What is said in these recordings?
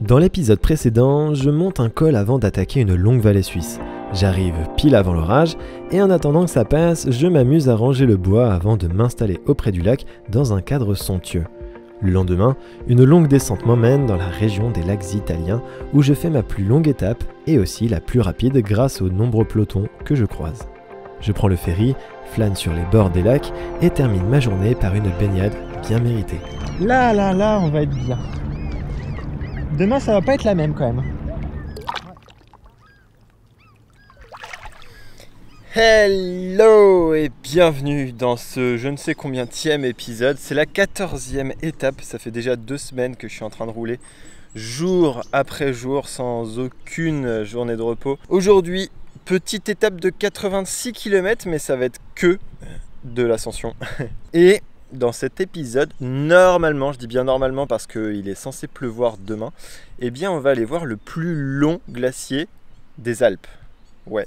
Dans l'épisode précédent, je monte un col avant d'attaquer une longue vallée suisse. J'arrive pile avant l'orage et en attendant que ça passe, je m'amuse à ranger le bois avant de m'installer auprès du lac dans un cadre somptueux. Le lendemain, une longue descente m'emmène dans la région des lacs italiens où je fais ma plus longue étape et aussi la plus rapide grâce aux nombreux pelotons que je croise. Je prends le ferry, flâne sur les bords des lacs et termine ma journée par une baignade bien méritée. Là, on va être bien. Demain, ça va pas être la même quand même. Hello et bienvenue dans ce je ne sais combienième épisode. C'est la 14e étape, ça fait déjà 2 semaines que je suis en train de rouler jour après jour sans aucune journée de repos. Aujourd'hui, petite étape de 86 km mais ça va être que de l'ascension. Et dans cet épisode, normalement, je dis bien normalement parce qu'il est censé pleuvoir demain, eh bien on va aller voir le plus long glacier des Alpes. Ouais.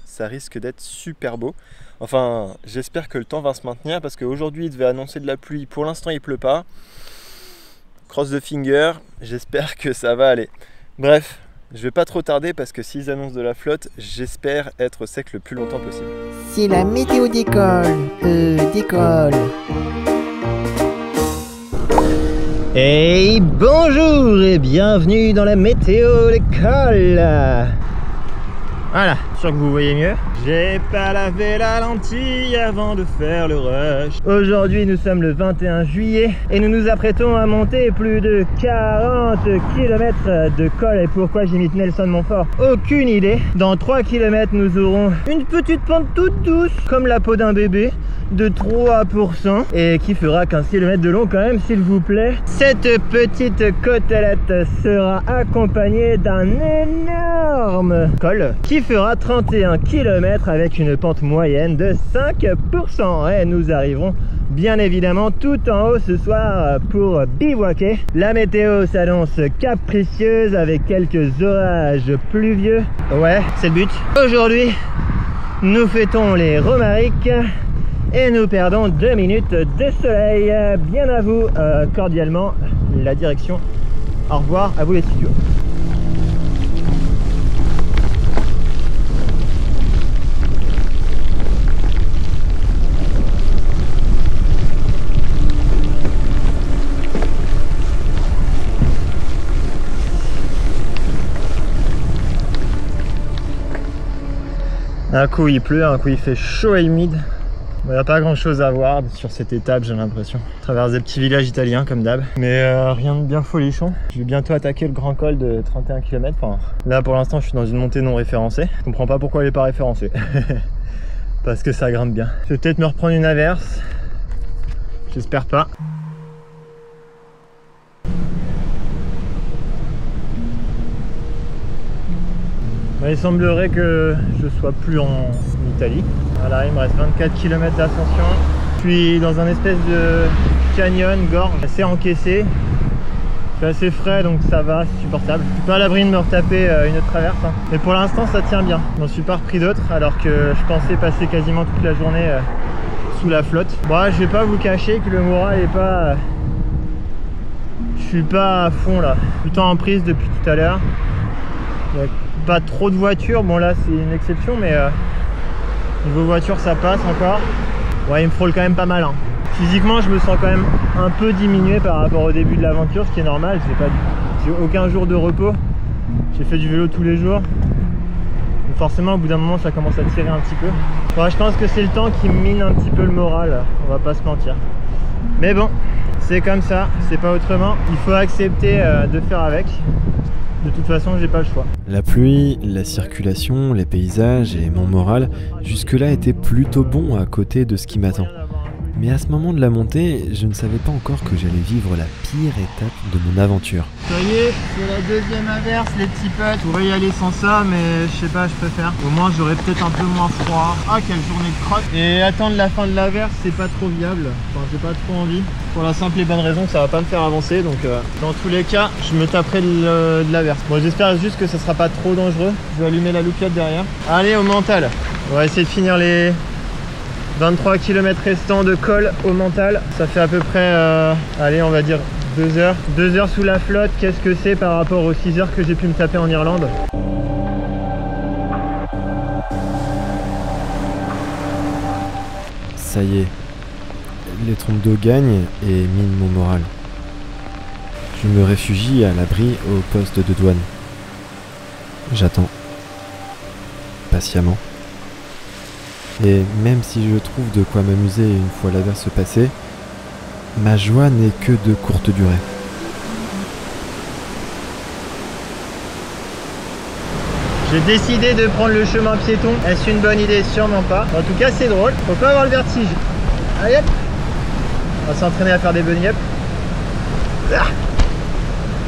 Ça risque d'être super beau. Enfin, j'espère que le temps va se maintenir parce qu'aujourd'hui il devait annoncer de la pluie. Pour l'instant il pleut pas. Cross the finger, j'espère que ça va aller. Bref, je vais pas trop tarder parce que s'ils annoncent de la flotte, j'espère être sec le plus longtemps possible. C'est la météo décolle. Hey, bonjour et bienvenue dans la météo décolle. Voilà, sûr que vous voyez mieux. J'ai pas lavé la lentille avant de faire le rush. Aujourd'hui nous sommes le 21 juillet et nous nous apprêtons à monter plus de 40 km de col. Et pourquoi j'imite Nelson Montfort? Aucune idée. Dans 3 km nous aurons une petite pente toute douce comme la peau d'un bébé de 3% et qui fera 15 km de long quand même, s'il vous plaît. Cette petite côtelette sera accompagnée d'un énorme col qui fera 31 km avec une pente moyenne de 5%. Et nous arriverons bien évidemment tout en haut ce soir pour bivouaquer. La météo s'annonce capricieuse avec quelques orages pluvieux. Ouais, c'est le but. Aujourd'hui, nous fêtons les Romariques et nous perdons 2 minutes de soleil. Bien à vous, cordialement, la direction. Au revoir, à vous les studios. Un coup il pleut, un coup il fait chaud et humide. Il n'y a pas grand chose à voir sur cette étape, j'ai l'impression. On traverse des petits villages italiens comme d'hab, mais rien de bien folichon. Je vais bientôt attaquer le grand col de 31 km. Enfin, là pour l'instant je suis dans une montée non référencée. Je comprends pas pourquoi elle n'est pas référencée. Parce que ça grimpe bien. Je vais peut-être me reprendre une averse. J'espère pas. Il semblerait que je sois plus en Italie. Voilà, il me reste 24 km d'ascension. Je suis dans un espèce de canyon, gorge assez encaissé. C'est assez frais donc ça va, c'est supportable. Je suis pas à l'abri de me retaper une autre traverse. Mais pour l'instant ça tient bien. Je m'en suis pas repris d'autres alors que je pensais passer quasiment toute la journée sous la flotte. Bon, je vais pas vous cacher que le moral est pas... Je suis pas à fond là. Tout le temps en prise depuis tout à l'heure. Pas trop de voitures, bon là c'est une exception mais niveau voiture ça passe encore. Ouais, il me frôle quand même pas mal hein. Physiquement je me sens quand même un peu diminué par rapport au début de l'aventure, ce qui est normal. J'ai aucun jour de repos, j'ai fait du vélo tous les jours donc forcément au bout d'un moment ça commence à tirer un petit peu. Ouais, je pense que c'est le temps qui mine un petit peu le moral, on va pas se mentir, mais bon c'est comme ça, c'est pas autrement, il faut accepter de faire avec. De toute façon, j'ai pas le choix. La pluie, la circulation, les paysages et mon moral, jusque-là étaient plutôt bons à côté de ce qui m'attend. Mais à ce moment de la montée, je ne savais pas encore que j'allais vivre la pire étape de mon aventure. Ça y est, c'est la deuxième averse, les petits potes. Je pourrais y aller sans ça, mais je sais pas, je préfère. Au moins, j'aurais peut-être un peu moins froid. Ah, quelle journée de crotte. Et attendre la fin de l'averse, c'est pas trop viable. Enfin, j'ai pas trop envie. Pour la simple et bonne raison que ça va pas me faire avancer. Donc, dans tous les cas, je me taperai de l'averse. Bon, j'espère juste que ça sera pas trop dangereux. Je vais allumer la loupiote derrière. Allez, au mental. On va essayer de finir les 23 km restants de col au mental. Ça fait à peu près, allez, on va dire 2 heures sous la flotte, qu'est-ce que c'est par rapport aux 6 heures que j'ai pu me taper en Irlande? Ça y est, les trompes d'eau gagnent et minent mon moral. Je me réfugie à l'abri au poste de douane. J'attends. Patiemment. Et même si je trouve de quoi m'amuser une fois l'averse passée, ma joie n'est que de courte durée. J'ai décidé de prendre le chemin piéton. Est-ce une bonne idée? Sûrement pas. En tout cas, c'est drôle. Faut pas avoir le vertige. Allez hop. On va s'entraîner à faire des bunny up.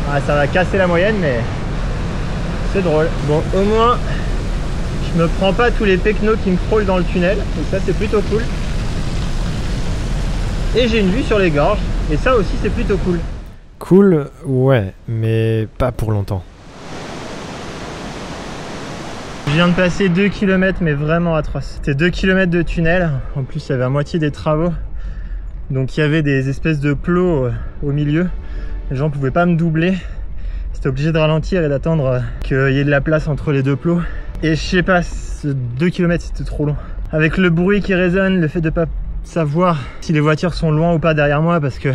Ah, ça va casser la moyenne, mais c'est drôle. Bon, au moins, je me prends pas tous les pecnos qui me frôlent dans le tunnel. Et ça, c'est plutôt cool. Et j'ai une vue sur les gorges. Et ça aussi, c'est plutôt cool. Cool, ouais, mais pas pour longtemps. Je viens de passer 2 km, mais vraiment atroce. C'était 2 km de tunnel. En plus, il y avait à moitié des travaux. Donc il y avait des espèces de plots au milieu. Les gens pouvaient pas me doubler. J'étais obligé de ralentir et d'attendre qu'il y ait de la place entre les 2 plots. Et je sais pas, ce 2 km c'était trop long. Avec le bruit qui résonne, le fait de pas savoir si les voitures sont loin ou pas derrière moi, parce que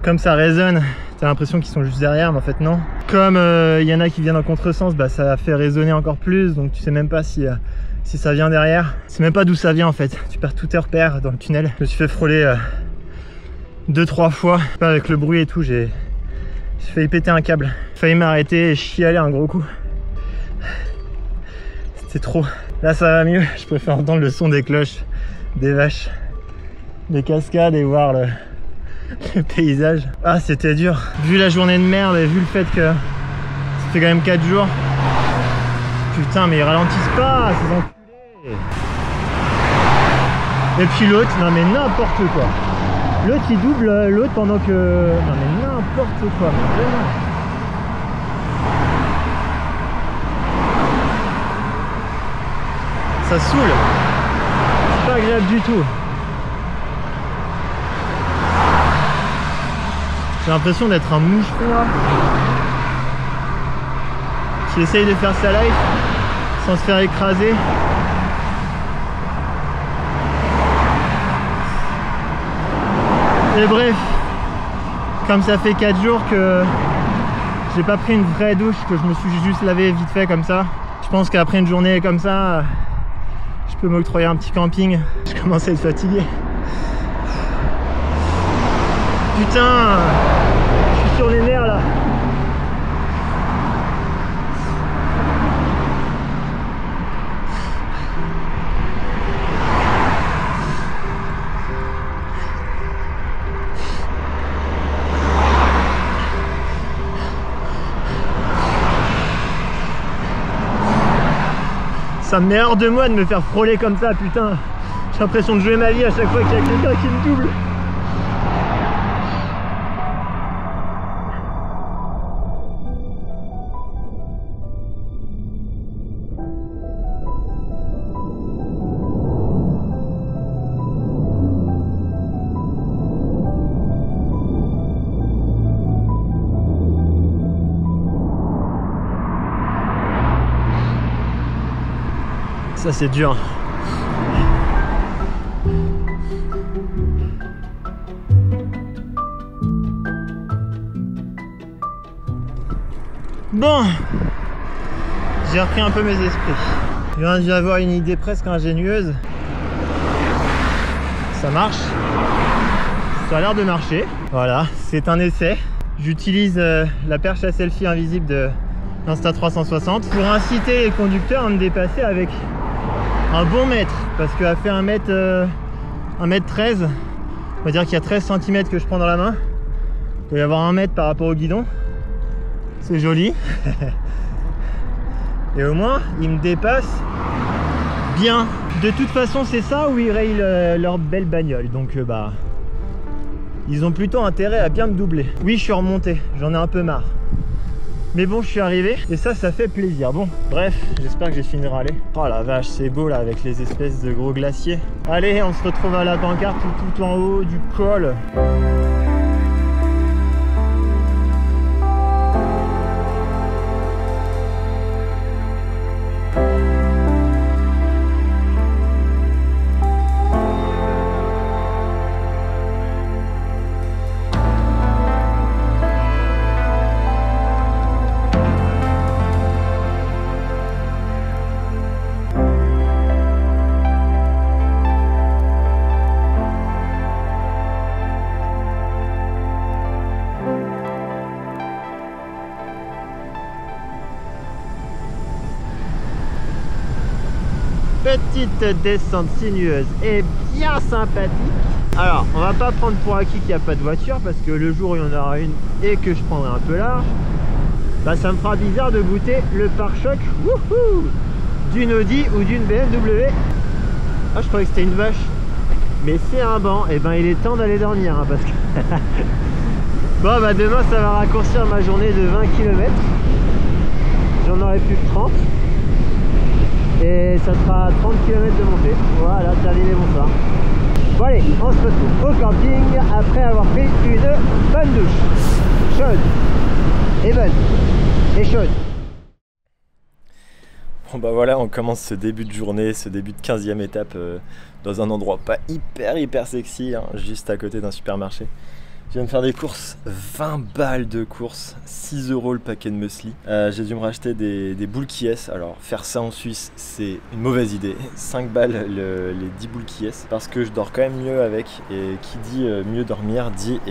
comme ça résonne, t'as l'impression qu'ils sont juste derrière, mais en fait non. Comme il y en a qui viennent en contresens, bah ça fait résonner encore plus, donc tu sais même pas si ça vient derrière. C'est même pas d'où ça vient en fait. Tu perds tous tes repères dans le tunnel. Je me suis fait frôler 2-3 fois. Avec le bruit et tout, j'ai failli péter un câble. J'ai failli m'arrêter et chialer un gros coup. C'était trop. Là ça va mieux. Je préfère entendre le son des cloches, des vaches, des cascades et voir le paysage. Ah, c'était dur. Vu la journée de merde et vu le fait que ça fait quand même 4 jours. Putain, mais ils ralentissent pas, ces enculés. Et puis l'autre, non mais n'importe quoi. L'autre il double l'autre pendant que... Non mais n'importe quoi, mais vraiment. Ça saoule. C'est pas agréable du tout. J'ai l'impression d'être un moucheron là, qui essaye de faire sa life sans se faire écraser. Et bref, comme ça fait 4 jours que j'ai pas pris une vraie douche, que je me suis juste lavé vite fait comme ça, je pense qu'après une journée comme ça, je peux m'octroyer un petit camping. Je commence à être fatigué. Putain, je suis sur les nerfs là. Ça me met hors de moi de me faire frôler comme ça, putain. J'ai l'impression de jouer ma vie à chaque fois qu'il y a quelqu'un qui me double. Ça c'est dur. Bon, j'ai repris un peu mes esprits. Je viens d'avoir une idée presque ingénieuse. Ça marche. Ça a l'air de marcher. Voilà, c'est un essai. J'utilise la perche à selfie invisible de Insta360 pour inciter les conducteurs à me dépasser avec un bon mètre, parce qu'à faire 1m13, on va dire qu'il y a 13 cm que je prends dans la main. Il doit y avoir 1 mètre par rapport au guidon. C'est joli. Et au moins, ils me dépassent bien. De toute façon, c'est ça où ils rayent leur belle bagnole. Donc, bah, ils ont plutôt intérêt à bien me doubler. Oui, je suis remonté. J'en ai un peu marre. Mais bon, je suis arrivé et ça fait plaisir. Bon, bref, j'espère que j'ai fini de râler. Oh la vache, c'est beau là avec les espèces de gros glaciers. Allez, on se retrouve à la pancarte tout en haut du col. petite descente sinueuse et bien sympathique. Alors, on va pas prendre pour acquis qu'il n'y a pas de voiture parce que le jour où il y en aura une et que je prendrai un peu large, bah ça me fera bizarre de goûter le pare-choc d'une Audi ou d'une BMW. Ah, je croyais que c'était une vache, mais c'est un banc. Et ben il est temps d'aller dormir hein, parce que bon bah demain ça va raccourcir ma journée de 20 km. J'en aurai plus que 30 et ça sera 30 km de montée. Voilà, terminé, bonsoir. Bon allez, on se retrouve au camping après avoir pris une bonne douche chaude et bonne et chaude. Bon bah voilà, on commence ce début de journée, ce début de 15e étape dans un endroit pas hyper sexy, hein, juste à côté d'un supermarché. Je viens de faire des courses, 20 balles de courses, 6 € le paquet de muesli. J'ai dû me racheter des boules qui est. Alors faire ça en Suisse, c'est une mauvaise idée. 5 balles les 10 boules qui est, parce que je dors quand même mieux avec. Et qui dit mieux dormir dit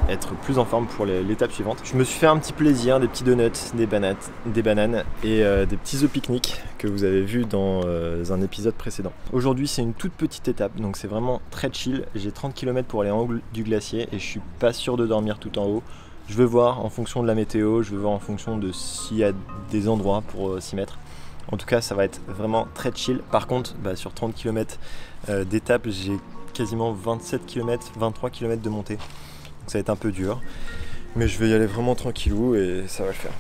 être plus en forme pour l'étape suivante. Je me suis fait un petit plaisir, des petits donuts, des bananes et des petits œufs pique-nique que vous avez vu dans un épisode précédent. Aujourd'hui c'est une toute petite étape, donc c'est vraiment très chill. J'ai 30 km pour aller en haut du glacier et je suis pas sûr de dormir tout en haut. Je vais voir en fonction de la météo, je vais voir en fonction de s'il y a des endroits pour s'y mettre. En tout cas ça va être vraiment très chill. Par contre sur 30 km d'étape, j'ai quasiment 27 km, 23 km de montée. Ça va être un peu dur, mais je vais y aller vraiment tranquillou et ça va le faire.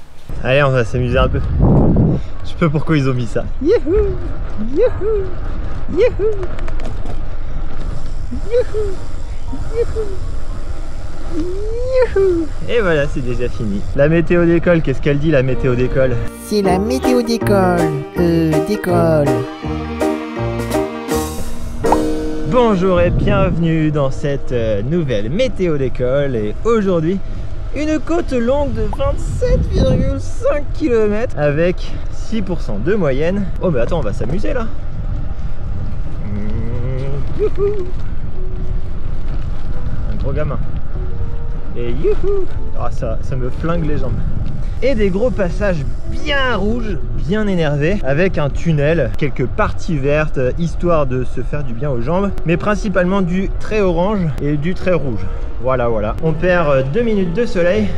Allez, on va s'amuser un peu. Je sais pas pourquoi ils ont mis ça. Youhou, youhou, youhou, youhou, youhou, youhou. Et voilà, c'est déjà fini. La météo d'école, qu'est-ce qu'elle dit la météo d'école? C'est la météo d'école. D'école. Bonjour et bienvenue dans cette nouvelle météo d'école. Et aujourd'hui, une côte longue de 27,5 km avec 6% de moyenne. Oh mais attends, on va s'amuser là. Youhou. Un gros gamin. Et youhou. Ah, ça me flingue les jambes. Et des gros passages bien rouges, bien énervés, avec un tunnel, quelques parties vertes, histoire de se faire du bien aux jambes, mais principalement du très orange et du très rouge. Voilà. On perd 2 minutes de soleil,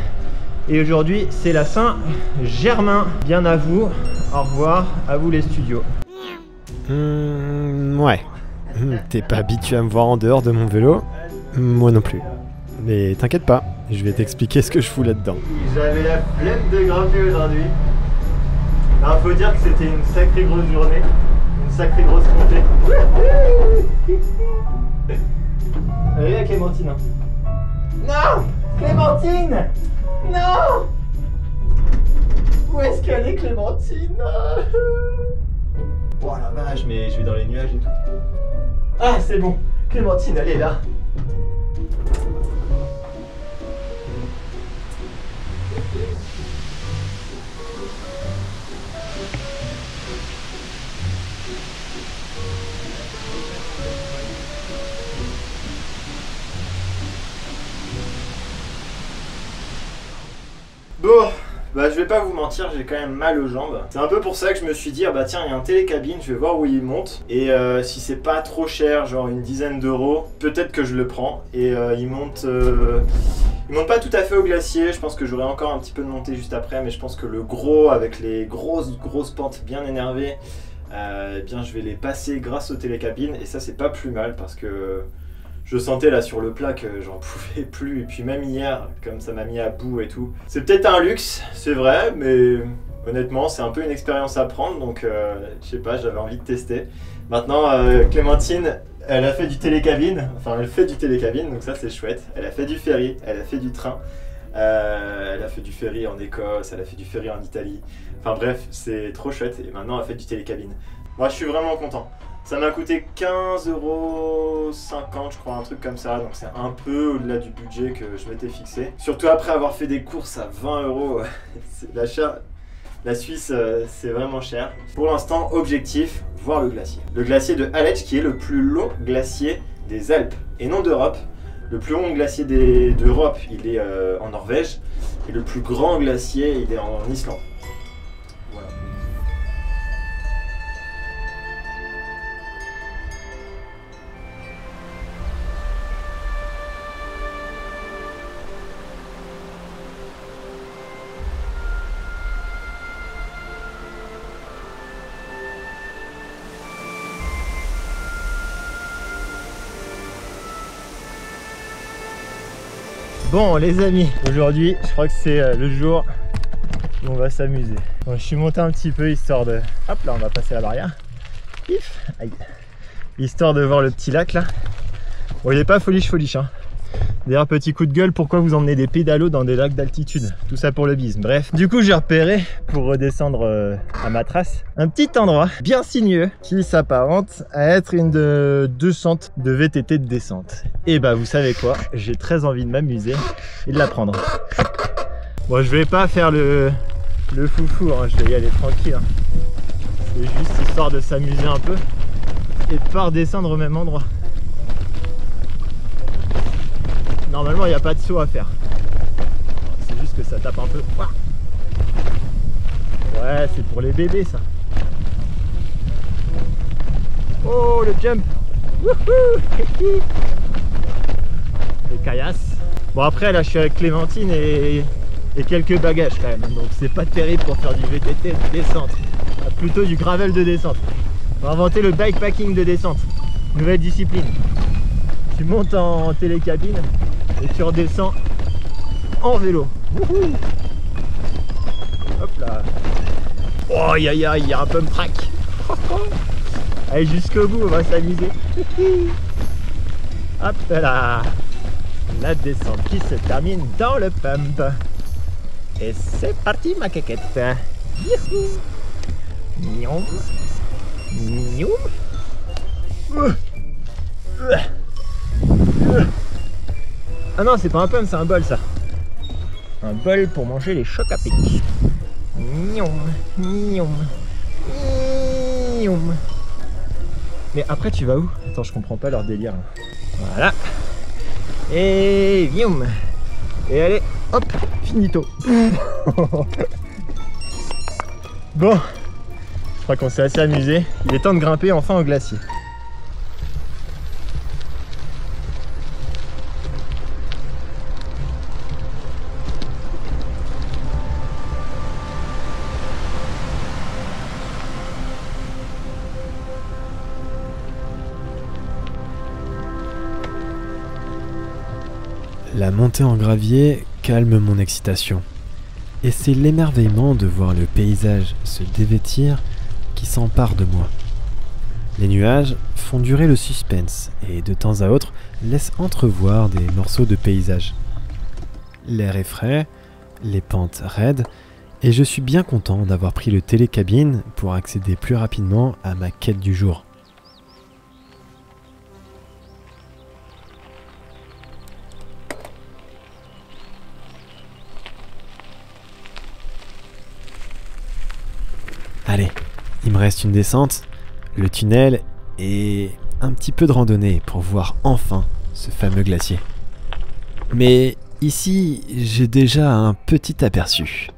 et aujourd'hui c'est la Saint-Germain. Bien à vous, au revoir, à vous les studios. Ouais, t'es pas habitué à me voir en dehors de mon vélo, moi non plus. Mais t'inquiète pas, je vais t'expliquer ce que je fous là-dedans. J'avais la flemme de grimper aujourd'hui. Alors faut dire que c'était une sacrée grosse journée, une sacrée grosse montée. Allez la Clémentine. Non, Clémentine. Non. Où est-ce qu'elle est Clémentine? Oh la vache, mais je vais dans les nuages et tout. Ah c'est bon, Clémentine elle est là. Bon, je vais pas vous mentir, j'ai quand même mal aux jambes. C'est un peu pour ça que je me suis dit, ah bah tiens, il y a un télécabine, je vais voir où il monte. Et si c'est pas trop cher, genre une dizaine d'euros, peut-être que je le prends. Et il monte pas tout à fait au glacier, je pense que j'aurai encore un petit peu de montée juste après, mais je pense que le gros, avec les grosses pentes bien énervées, eh bien je vais les passer grâce au télécabine. Et ça c'est pas plus mal parce que je sentais là sur le plat que j'en pouvais plus, et puis même hier, comme ça m'a mis à bout et tout. C'est peut-être un luxe, c'est vrai, mais honnêtement c'est un peu une expérience à prendre, donc je sais pas, j'avais envie de tester. Maintenant Clémentine, elle a fait du télécabine, enfin elle fait du télécabine, donc ça c'est chouette. Elle a fait du ferry, elle a fait du train, elle a fait du ferry en Écosse, elle a fait du ferry en Italie. Enfin bref, c'est trop chouette, et maintenant elle fait du télécabine. Moi je suis vraiment content. Ça m'a coûté 15,50 € je crois, un truc comme ça, donc c'est un peu au-delà du budget que je m'étais fixé. Surtout après avoir fait des courses à 20 €, la Suisse c'est vraiment cher. Pour l'instant, objectif, voir le glacier. Le glacier de Aletsch qui est le plus long glacier des Alpes et non d'Europe. Le plus long glacier d'Europe il est en Norvège et le plus grand glacier il est en Islande. Voilà. Bon les amis, aujourd'hui je crois que c'est le jour où on va s'amuser. Bon, je suis monté un petit peu histoire de... Hop là, on va passer la barrière. Pif, aïe. Histoire de voir le petit lac là. Bon, il est pas foliche hein. D'ailleurs, petit coup de gueule, pourquoi vous emmenez des pédalos dans des lacs d'altitude? Tout ça pour le bise. Bref, du coup j'ai repéré, pour redescendre à ma trace, un petit endroit bien sinueux qui s'apparente à être une descente de VTT de descente. Et bah vous savez quoi, j'ai très envie de m'amuser et de la prendre. Bon, je vais pas faire le foufou, hein, je vais y aller tranquille. Hein. C'est juste histoire de s'amuser un peu et de pas redescendre au même endroit. Normalement, il n'y a pas de saut à faire. C'est juste que ça tape un peu. Ouais, c'est pour les bébés, ça. Oh, le jump. Wouhou. Les caillasses. Bon, après, là, je suis avec Clémentine et quelques bagages, quand même. Donc, c'est pas terrible pour faire du VTT de descente. Plutôt du gravel de descente. On va inventer le bikepacking de descente. Nouvelle discipline. Tu montes en télécabine et tu redescends en vélo. Wouhou. Hop là. Oh aïe aïe aïe, il y a un pump track. Allez, jusqu'au bout, on va s'amuser. Hop là. La descente qui se termine dans le pump. Et c'est parti ma caquette. Youhou. Nioum. Nioum. Ah non, c'est pas un pump, c'est un bol ça. Un bol pour manger les chocs à pic. Nioum, nioum, nioum. Mais après tu vas où? Attends, je comprends pas leur délire. Voilà. Et vioum. Et allez, hop, finito. Bon, je crois qu'on s'est assez amusé. Il est temps de grimper enfin au glacier. La montée en gravier calme mon excitation. Et c'est l'émerveillement de voir le paysage se dévêtir qui s'empare de moi. Les nuages font durer le suspense et de temps à autre laissent entrevoir des morceaux de paysage. L'air est frais, les pentes raides, et je suis bien content d'avoir pris le télécabine pour accéder plus rapidement à ma quête du jour. Allez, il me reste une descente, le tunnel et un petit peu de randonnée pour voir enfin ce fameux glacier. Mais ici, j'ai déjà un petit aperçu.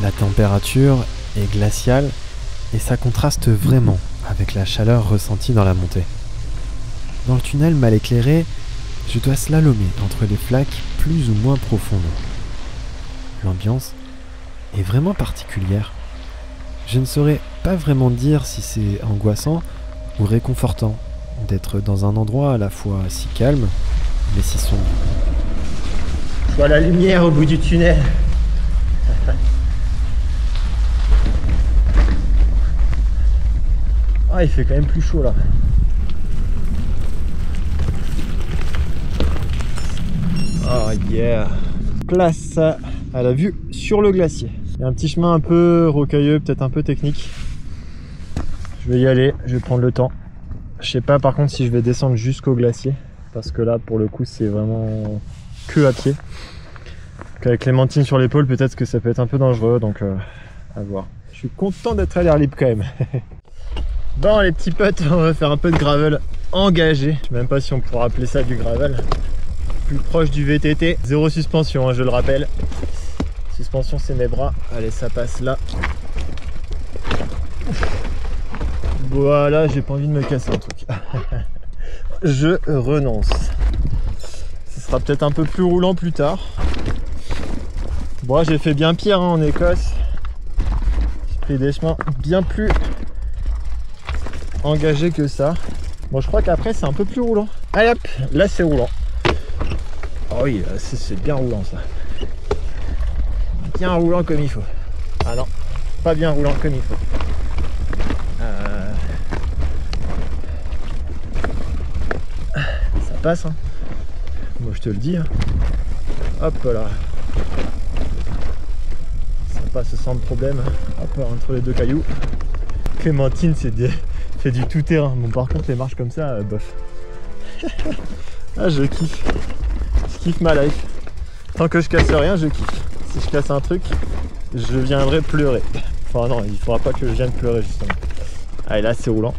La température est glaciale et ça contraste vraiment avec la chaleur ressentie dans la montée. Dans le tunnel mal éclairé, je dois slalomer entre les flaques plus ou moins profondes. L'ambiance est vraiment particulière. Je ne saurais pas vraiment dire si c'est angoissant ou réconfortant d'être dans un endroit à la fois si calme mais si sombre. Je vois la lumière au bout du tunnel. Ah, il fait quand même plus chaud là. Oh yeah. Place à la vue sur le glacier. Il y a un petit chemin un peu rocailleux, peut-être un peu technique. Je vais y aller, je vais prendre le temps. Je sais pas par contre si je vais descendre jusqu'au glacier, parce que là pour le coup c'est vraiment que à pied. Donc avec Clémentine sur l'épaule, peut-être que ça peut être un peu dangereux, donc à voir. Je suis content d'être à l'air libre quand même. Bon les petits potes, on va faire un peu de gravel engagé. Je sais même pas si on pourra appeler ça du gravel. Plus proche du VTT, zéro suspension hein, je le rappelle. Suspension c'est mes bras, allez ça passe là. Voilà, j'ai pas envie de me casser un truc. Je renonce. Ce sera peut-être un peu plus roulant plus tard. Bon, j'ai fait bien pire hein, en Écosse. J'ai pris des chemins bien plus engagés que ça. Bon, je crois qu'après c'est un peu plus roulant. Allez hop, là c'est roulant. Oh oui, c'est bien roulant ça. Bien roulant comme il faut. Ah non, pas bien roulant comme il faut. Ça passe hein. Moi je te le dis hein. Hop là. Ça passe sans problème. Hop, entre les deux cailloux. Clémentine fait du tout terrain. Bon par contre les marches comme ça, bof. Ah je kiffe. Je kiffe ma life. Tant que je casse rien, je kiffe. Si je casse un truc, je viendrai pleurer. Enfin non, il faudra pas que je vienne pleurer justement. Allez là c'est roulant.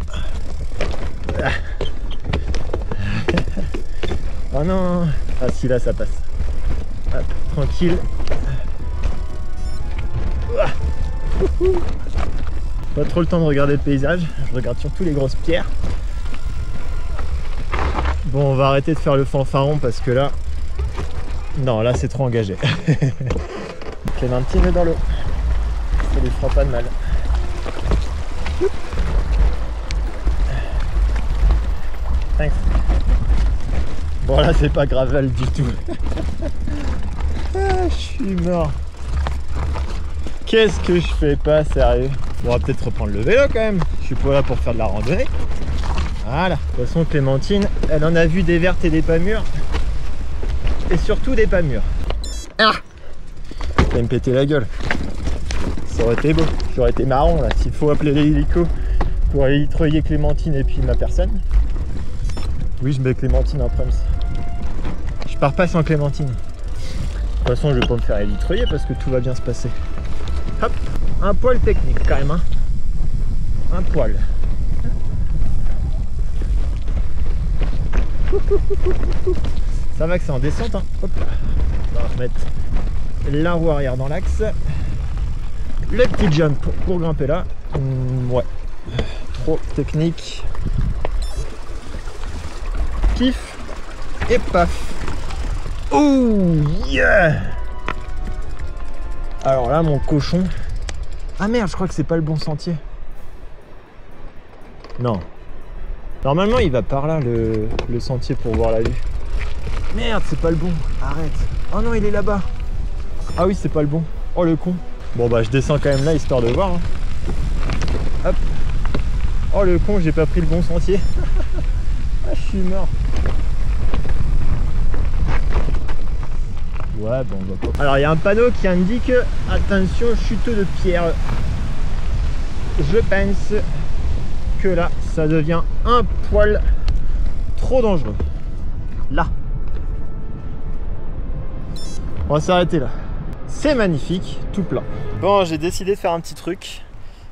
Oh non. Ah si là ça passe. Hop, tranquille. Pas trop le temps de regarder le paysage. Je regarde surtout les grosses pierres. Bon on va arrêter de faire le fanfaron parce que là... Non là c'est trop engagé. Clémentine est dans l'eau. Ça lui fera pas de mal. Thanks. Bon là c'est pas gravel du tout. Ah, je suis mort. Qu'est-ce que je fais pas sérieux? On va peut-être reprendre le vélo quand même. Je suis pas là pour faire de la randonnée. Voilà. De toute façon Clémentine, elle en a vu des vertes et des pas mûres. Et surtout des pas mûres. Ah! Ça va me péter la gueule. Ça aurait été beau. J'aurais été marron là. S'il faut appeler l'hélico pour aller treuiller Clémentine et puis ma personne. Oui, je mets Clémentine en prems. Je pars pas sans Clémentine. De toute façon, je vais pas me faire élitreuiller parce que tout va bien se passer. Hop, un poil technique quand même. Hein. Un poil. Ça va que c'est en descente. Hein. Hop là. On va remettre la roue arrière dans l'axe. Le petit jump pour grimper là. Ouais. Trop technique. Pif et paf. Oh yeah. Alors là mon cochon. Ah merde, je crois que c'est pas le bon sentier. Non. Normalement il va par là le sentier pour voir la vue. Merde, c'est pas le bon. Arrête. Oh non, il est là-bas. Ah oui, c'est pas le bon. Oh le con. Bon bah je descends quand même là histoire de voir. Hein. Hop. Oh le con, j'ai pas pris le bon sentier. Ah, je suis mort. Ouais, bon, on va pas. Alors, il y a un panneau qui indique attention, chute de pierre. Je pense que là, ça devient un poil trop dangereux. Là. On va s'arrêter là. C'est magnifique, tout plat. Bon, j'ai décidé de faire un petit truc.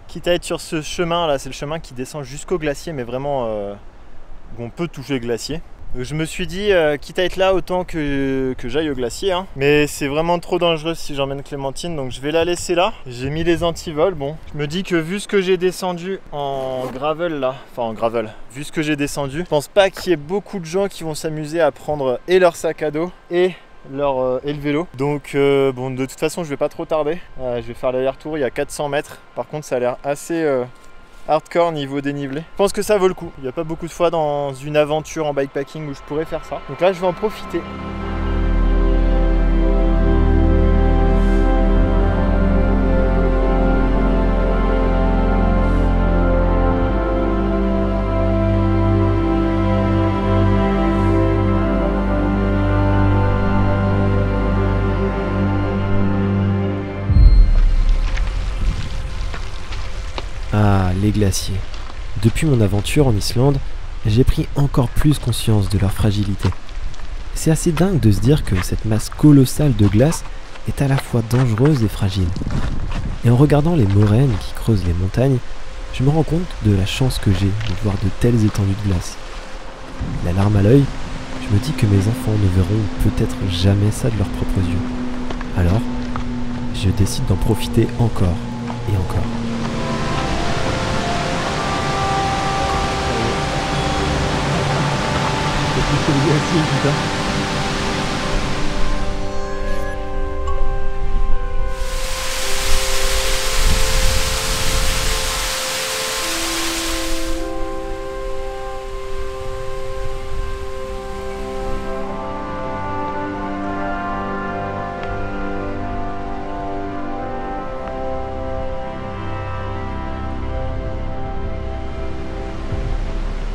Quitte à être sur ce chemin là, c'est le chemin qui descend jusqu'au glacier, mais vraiment où on peut toucher le glacier. Donc, je me suis dit, quitte à être là, autant que j'aille au glacier. Hein. Mais c'est vraiment trop dangereux si j'emmène Clémentine, donc je vais la laisser là. J'ai mis les antivols. Bon, je me dis que vu ce que j'ai descendu en gravel là, enfin en gravel, vu ce que j'ai descendu, je pense pas qu'il y ait beaucoup de gens qui vont s'amuser à prendre et leur sac à dos et le vélo. Donc bon, de toute façon je vais pas trop tarder. Je vais faire l'aller-retour, il y a 400 mètres. Par contre ça a l'air assez hardcore niveau dénivelé. Je pense que ça vaut le coup. Il n'y a pas beaucoup de fois dans une aventure en bikepacking où je pourrais faire ça. Donc là, je vais en profiter. Ah, les glaciers. Depuis mon aventure en Islande, j'ai pris encore plus conscience de leur fragilité. C'est assez dingue de se dire que cette masse colossale de glace est à la fois dangereuse et fragile. Et en regardant les moraines qui creusent les montagnes, je me rends compte de la chance que j'ai de voir de telles étendues de glace. La larme à l'œil, je me dis que mes enfants ne verront peut-être jamais ça de leurs propres yeux. Alors, je décide d'en profiter encore et encore.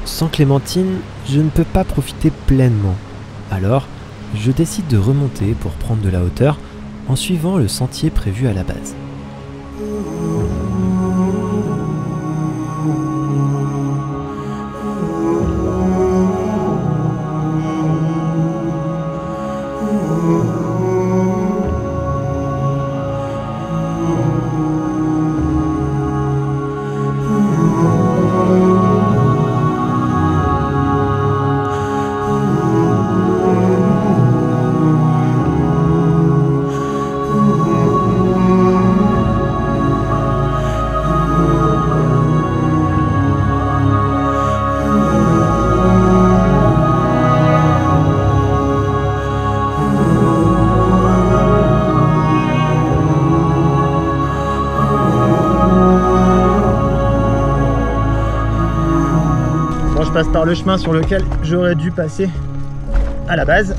Sans Clémentine, je ne peux pas profiter pleinement. Alors, je décide de remonter pour prendre de la hauteur en suivant le sentier prévu à la base. Je passe par le chemin sur lequel j'aurais dû passer à la base,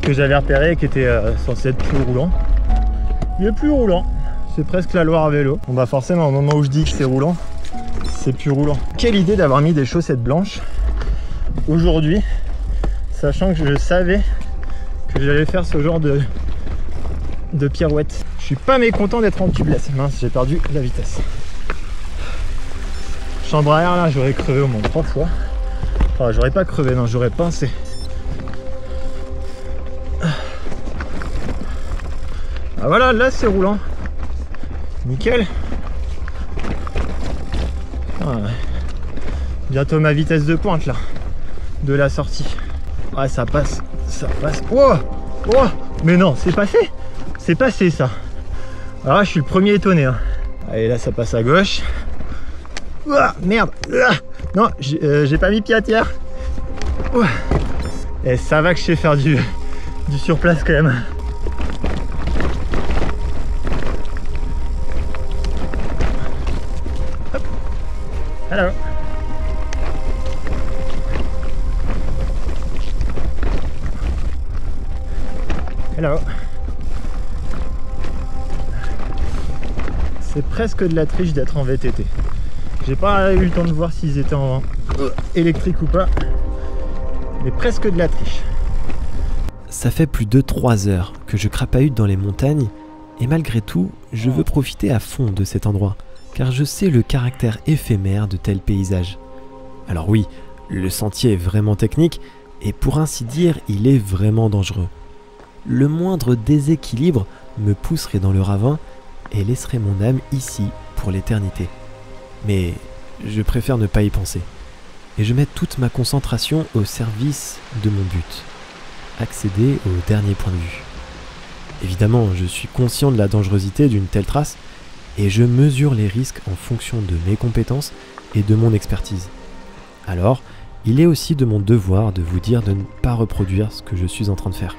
que j'avais repéré et qui était censé être plus roulant. Il est plus roulant, c'est presque la Loire à vélo. Bon bah forcément au moment où je dis que c'est roulant, c'est plus roulant. Quelle idée d'avoir mis des chaussettes blanches aujourd'hui, sachant que je savais que j'allais faire ce genre de pirouette. Je suis pas mécontent d'être en tubeless. Mince, j'ai perdu la vitesse. Chambre à air là, j'aurais crevé au moins 3 fois. Enfin, j'aurais pas crevé, non, j'aurais pincé. Ah voilà, là c'est roulant. Nickel. Ah, ouais. Bientôt ma vitesse de pointe là, de la sortie. Ouais, ça passe, ça passe. Oh, oh, mais non, c'est pas fait. C'est passé ça. Alors là, je suis le premier étonné. Hein. Allez, là ça passe à gauche. Ouah, merde. Non, j'ai pas mis pied à terre. Ouah. Et ça va que je sais faire du surplace quand même. Hop. Hello. Hello. C'est presque de la triche d'être en VTT. J'ai pas eu le temps de voir s'ils étaient en électrique ou pas, mais presque de la triche. Ça fait plus de 3 heures que je crapahute dans les montagnes et malgré tout, je veux profiter à fond de cet endroit, car je sais le caractère éphémère de tels paysages. Alors oui, le sentier est vraiment technique et pour ainsi dire, il est vraiment dangereux. Le moindre déséquilibre me pousserait dans le ravin et laisserait mon âme ici pour l'éternité. Mais je préfère ne pas y penser. Et je mets toute ma concentration au service de mon but. Accéder au dernier point de vue. Évidemment, je suis conscient de la dangerosité d'une telle trace et je mesure les risques en fonction de mes compétences et de mon expertise. Alors, il est aussi de mon devoir de vous dire de ne pas reproduire ce que je suis en train de faire.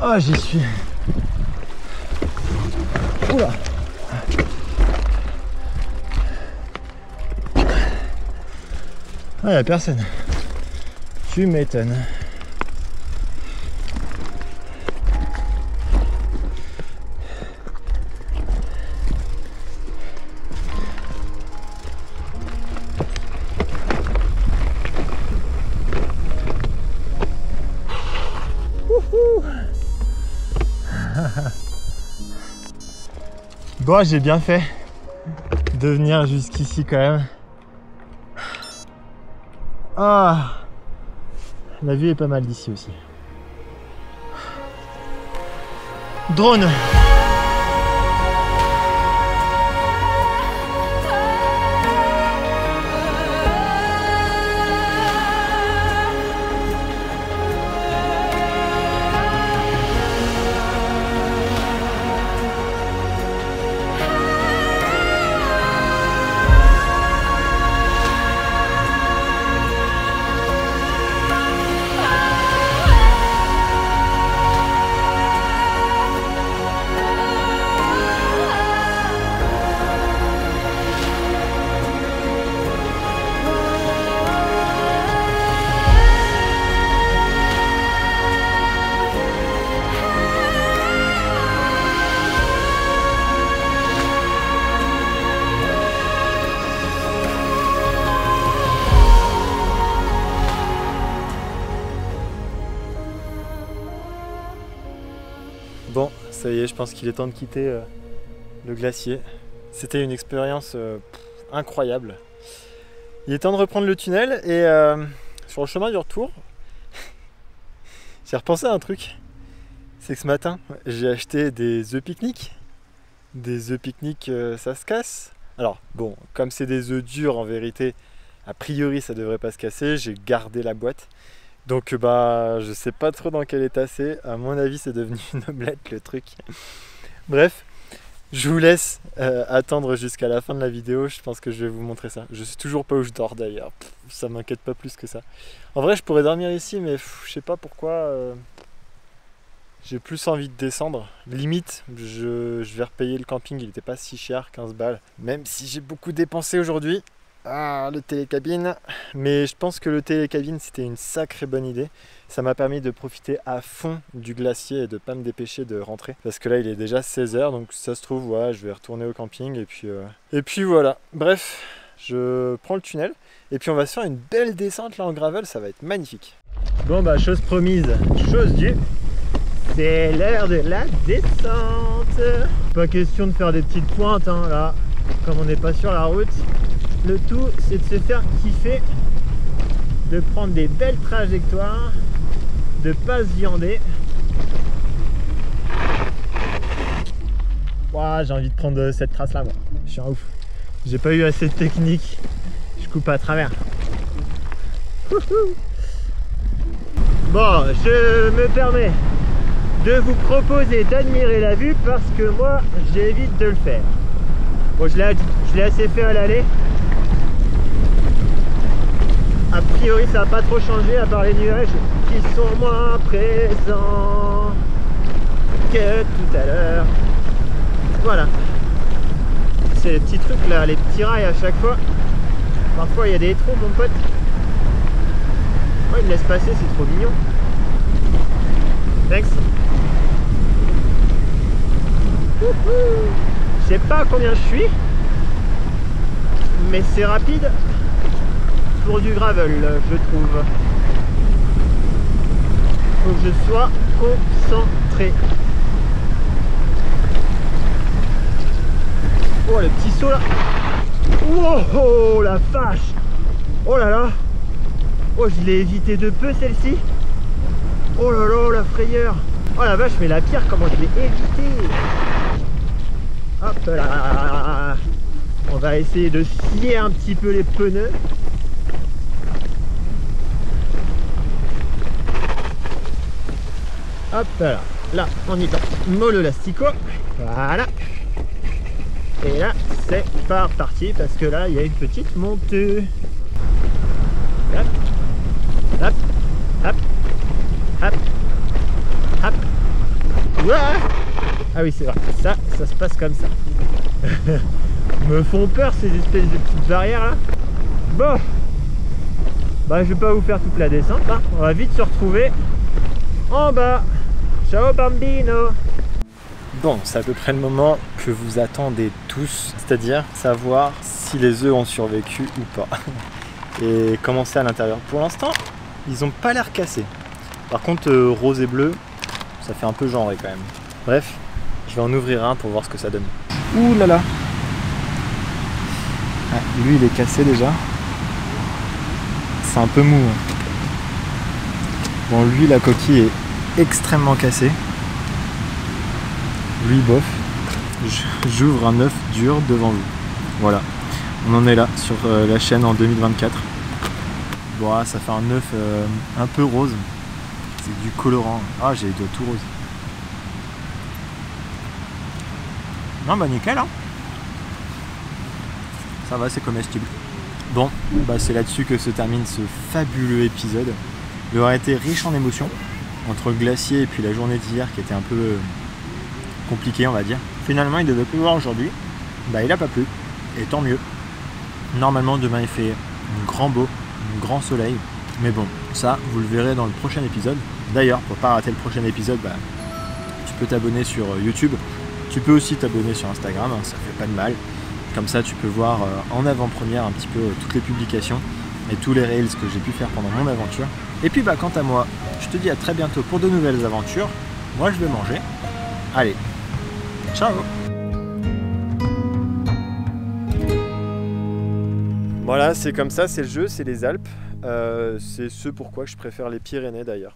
Oh, j'y suis. Oula. Ah, y'a personne. Tu m'étonnes. Bon, j'ai bien fait de venir jusqu'ici quand même. Ah, la vue est pas mal d'ici aussi. Drone. Bon, ça y est, je pense qu'il est temps de quitter le glacier. C'était une expérience incroyable. Il est temps de reprendre le tunnel et sur le chemin du retour, j'ai repensé à un truc. C'est que ce matin, j'ai acheté des œufs pique-nique. Des œufs pique-nique, ça se casse. Alors bon, comme c'est des œufs durs en vérité, a priori ça devrait pas se casser. J'ai gardé la boîte. Donc bah je sais pas trop dans quel état c'est, à mon avis c'est devenu une omelette le truc. Bref, je vous laisse attendre jusqu'à la fin de la vidéo, je pense que je vais vous montrer ça. Je sais toujours pas où je dors d'ailleurs, ça m'inquiète pas plus que ça. En vrai je pourrais dormir ici mais je sais pas pourquoi, j'ai plus envie de descendre. Limite je vais repayer le camping, il était pas si cher, 15 balles. Même si j'ai beaucoup dépensé aujourd'hui. Ah, le télécabine. Mais je pense que le télécabine c'était une sacrée bonne idée. Ça m'a permis de profiter à fond du glacier et de pas me dépêcher de rentrer. Parce que là il est déjà 16 h, donc ça se trouve, ouais, je vais retourner au camping et puis voilà. Bref, je prends le tunnel et puis on va se faire une belle descente là en gravel, ça va être magnifique. Bon bah chose promise, chose due. C'est l'heure de la descente. Pas question de faire des petites pointes hein, là, comme on n'est pas sur la route. Le tout, c'est de se faire kiffer, de prendre des belles trajectoires, de pas se viander. Ouah, j'ai envie de prendre cette trace là moi. Je suis un ouf. J'ai pas eu assez de technique. Je coupe à travers. Bon, je me permets de vous proposer d'admirer la vue parce que moi, j'évite de le faire. Bon, je l'ai assez fait à l'aller. A priori ça n'a pas trop changé à part les nuages qui sont moins présents que tout à l'heure. Voilà. C'est les petits trucs là, les petits rails à chaque fois. Parfois il y a des trous mon pote. Oh, il me laisse passer, c'est trop mignon. Thanks. Je sais pas à combien je suis, mais c'est rapide. Pour du gravel, je trouve. Faut que je sois concentré. Oh le petit saut là. Oh la vache. Oh là là. Oh je l'ai évité de peu celle-ci. Oh là là la frayeur. Oh la vache mais la pierre comment je l'ai évité. Hop là. On va essayer de scier un petit peu les pneus. Hop là, là on y va, mollo l'astico, voilà. Et là c'est pas reparti parce que là il y a une petite montée. Hop, hop, hop, hop, hop, Ouah. Ah oui, c'est vrai, ça se passe comme ça. Me font peur ces espèces de petites barrières là. Bon, bah je vais pas vous faire toute la descente, hein. On va vite se retrouver en bas. Ciao bambino. Bon, c'est à peu près le moment que vous attendez tous, c'est-à-dire savoir si les œufs ont survécu ou pas. Et comment c'est à l'intérieur. Pour l'instant, ils ont pas l'air cassés. Par contre, rose et bleu, ça fait un peu genré quand même. Bref, je vais en ouvrir un pour voir ce que ça donne. Ouh là là. Ah, lui, il est cassé déjà. C'est un peu mou. Bon, lui, la coquille est extrêmement cassée. Lui, bof. J'ouvre un œuf dur devant vous. Voilà. On en est là sur la chaîne en 2024. Bon, ça fait un œuf un peu rose. C'est du colorant. Ah, j'ai les doigts tout roses. Non, bah nickel, hein. Ça va, c'est comestible. Bon, bah c'est là-dessus que se termine ce fabuleux épisode. Il aurait été riche en émotions, entre le glacier et puis la journée d'hier qui était un peu compliquée, on va dire. Finalement, il devait pleuvoir aujourd'hui. Bah, il a pas plu. Et tant mieux. Normalement, demain, il fait un grand beau, un grand soleil. Mais bon, ça, vous le verrez dans le prochain épisode. D'ailleurs, pour pas rater le prochain épisode, bah, tu peux t'abonner sur YouTube. Tu peux aussi t'abonner sur Instagram, hein, ça fait pas de mal. Comme ça, tu peux voir en avant-première un petit peu toutes les publications et tous les reels que j'ai pu faire pendant mon aventure. Et puis, bah, quant à moi, je te dis à très bientôt pour de nouvelles aventures. Moi, je vais manger. Allez, ciao! Voilà, c'est comme ça, c'est le jeu, c'est les Alpes. C'est ce pourquoi je préfère les Pyrénées d'ailleurs.